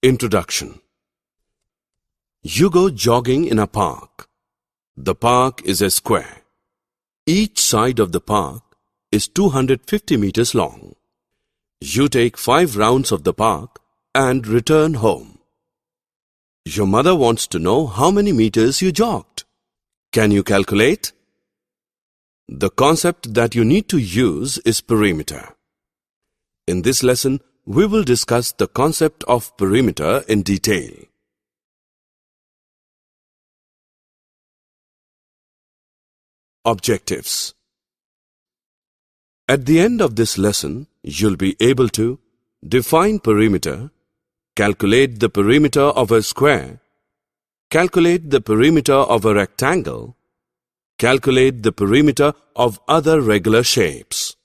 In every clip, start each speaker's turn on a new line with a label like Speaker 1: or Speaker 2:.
Speaker 1: Introduction. You go jogging in a park. The park is a square. Each side of the park is 250 meters long. You take 5 rounds of the park and return home. Your mother wants to know how many meters you jogged. Can you calculate? The concept that you need to use is perimeter. In this lesson, we will discuss the concept of perimeter in detail. Objectives. At the end of this lesson, you'll be able to define perimeter, calculate the perimeter of a square, calculate the perimeter of a rectangle, calculate the perimeter of other regular shapes.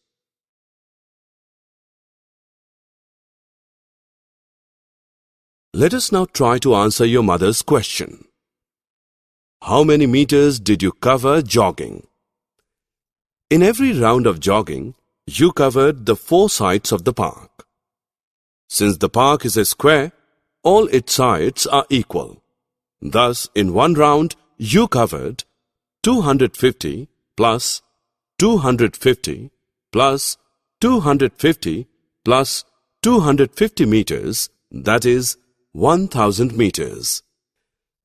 Speaker 1: Let us now try to answer your mother's question. How many meters did you cover jogging? In every round of jogging, you covered the 4 sides of the park. Since the park is a square, all its sides are equal. Thus, in one round, you covered 250 plus 250 plus 250 plus 250 meters, that is 1000 meters.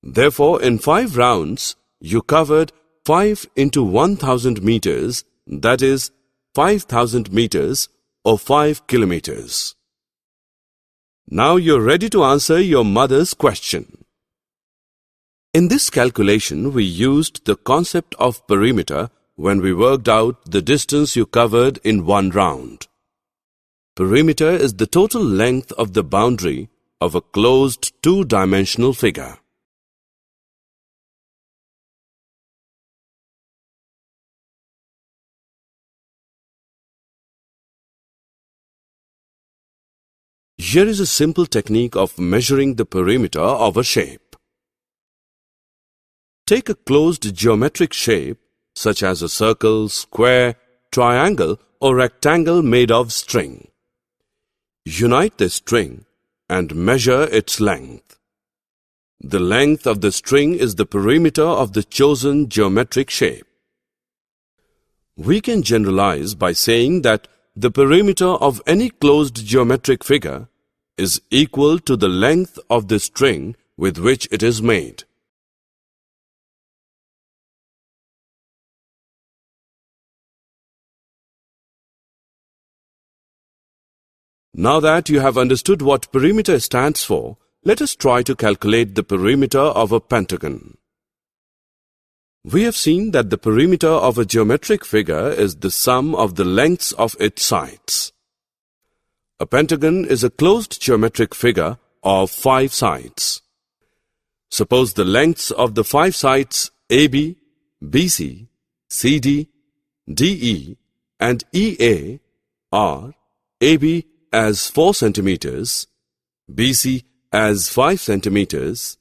Speaker 1: Therefore, in 5 rounds, you covered 5 into 1000 meters, that is 5000 meters or 5 kilometers. Now you're ready to answer your mother's question. In this calculation, we used the concept of perimeter when we worked out the distance you covered in one round. Perimeter is the total length of the boundary of a closed 2-dimensional figure. Here is a simple technique of measuring the perimeter of a shape. Take a closed geometric shape such as a circle, square, triangle or rectangle made of string. Unite the string and measure its length. The length of the string is the perimeter of the chosen geometric shape. We can generalize by saying that the perimeter of any closed geometric figure is equal to the length of the string with which it is made. Now that you have understood what perimeter stands for, let us try to calculate the perimeter of a pentagon. We have seen that the perimeter of a geometric figure is the sum of the lengths of its sides. A pentagon is a closed geometric figure of 5 sides. Suppose the lengths of the 5 sides AB, BC, CD, DE and EA are AB as 4 centimeters, BC as 5 centimeters,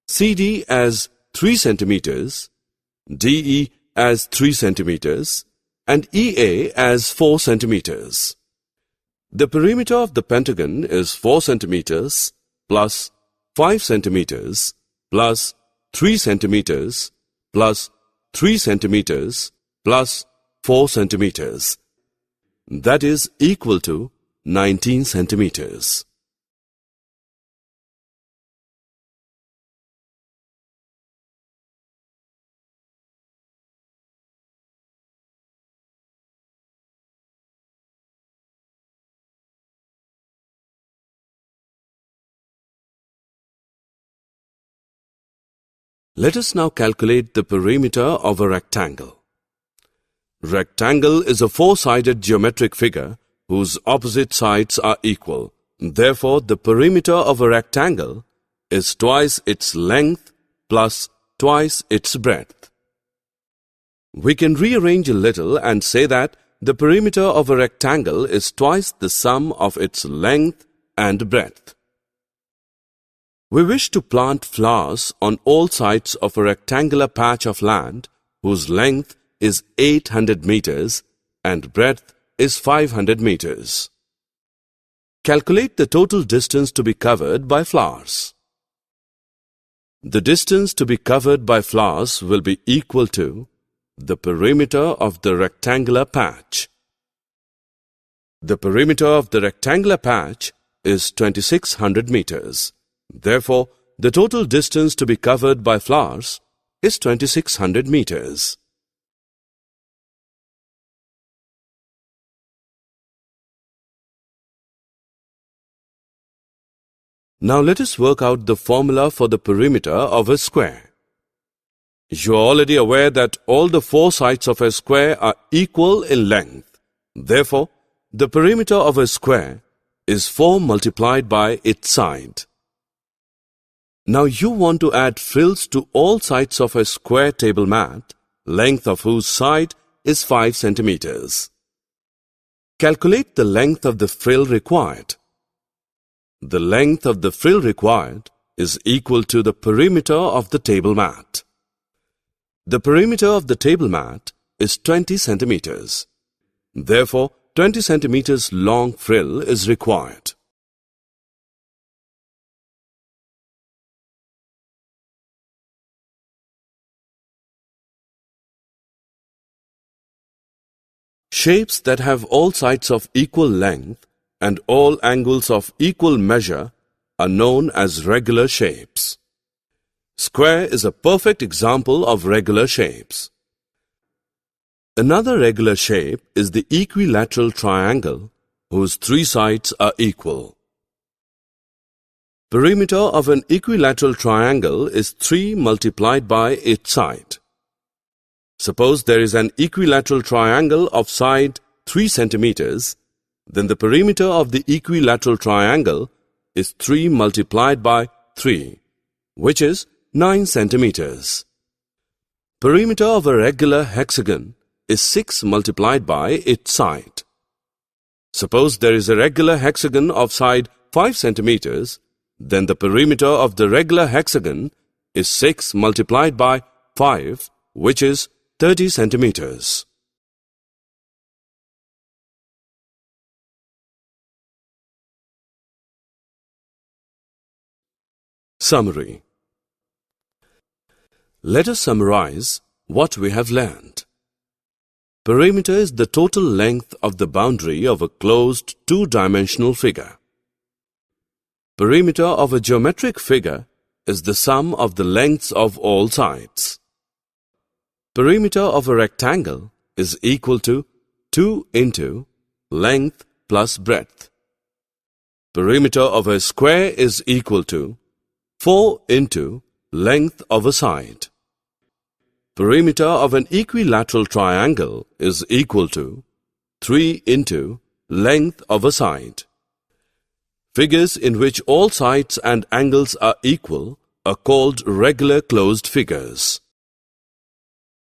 Speaker 1: CD as 3 centimeters, DE as 3 centimeters, and EA as 4 centimeters. The perimeter of the pentagon is 4 centimeters plus 5 centimeters plus 3 centimeters plus 3 centimeters plus 4 centimeters. That is equal to 19 centimeters. Let us now calculate the perimeter of a rectangle. Rectangle is a 4-sided geometric figure whose opposite sides are equal. Therefore, the perimeter of a rectangle is twice its length plus twice its breadth. We can rearrange a little and say that the perimeter of a rectangle is twice the sum of its length and breadth. We wish to plant flowers on all sides of a rectangular patch of land whose length is 800 meters and breadth is 500 meters. Calculate the total distance to be covered by flowers. The distance to be covered by flowers will be equal to the perimeter of the rectangular patch. The perimeter of the rectangular patch is 2600 meters. Therefore, the total distance to be covered by flowers is 2600 meters. Now let us work out the formula for the perimeter of a square. You are already aware that all the four sides of a square are equal in length. Therefore, the perimeter of a square is 4 multiplied by its side. Now you want to add frills to all sides of a square table mat, length of whose side is 5 centimeters. Calculate the length of the frill required. The length of the frill required is equal to the perimeter of the table mat. The perimeter of the table mat is 20 centimeters. Therefore, 20 centimeters long frill is required. Shapes that have all sides of equal length and all angles of equal measure are known as regular shapes. Square is a perfect example of regular shapes. Another regular shape is the equilateral triangle, whose 3 sides are equal. Perimeter of an equilateral triangle is 3 multiplied by its side. Suppose there is an equilateral triangle of side 3 centimeters, then the perimeter of the equilateral triangle is 3 multiplied by 3, which is 9 centimeters. Perimeter of a regular hexagon is 6 multiplied by its side. Suppose there is a regular hexagon of side 5 centimeters, then the perimeter of the regular hexagon is 6 multiplied by 5, which is 30 centimeters. Summary. Let us summarize what we have learned. Perimeter is the total length of the boundary of a closed two-dimensional figure. Perimeter of a geometric figure is the sum of the lengths of all sides. Perimeter of a rectangle is equal to 2 into length plus breadth. Perimeter of a square is equal to 4 into length of a side. Perimeter of an equilateral triangle is equal to 3 into length of a side. Figures in which all sides and angles are equal are called regular closed figures.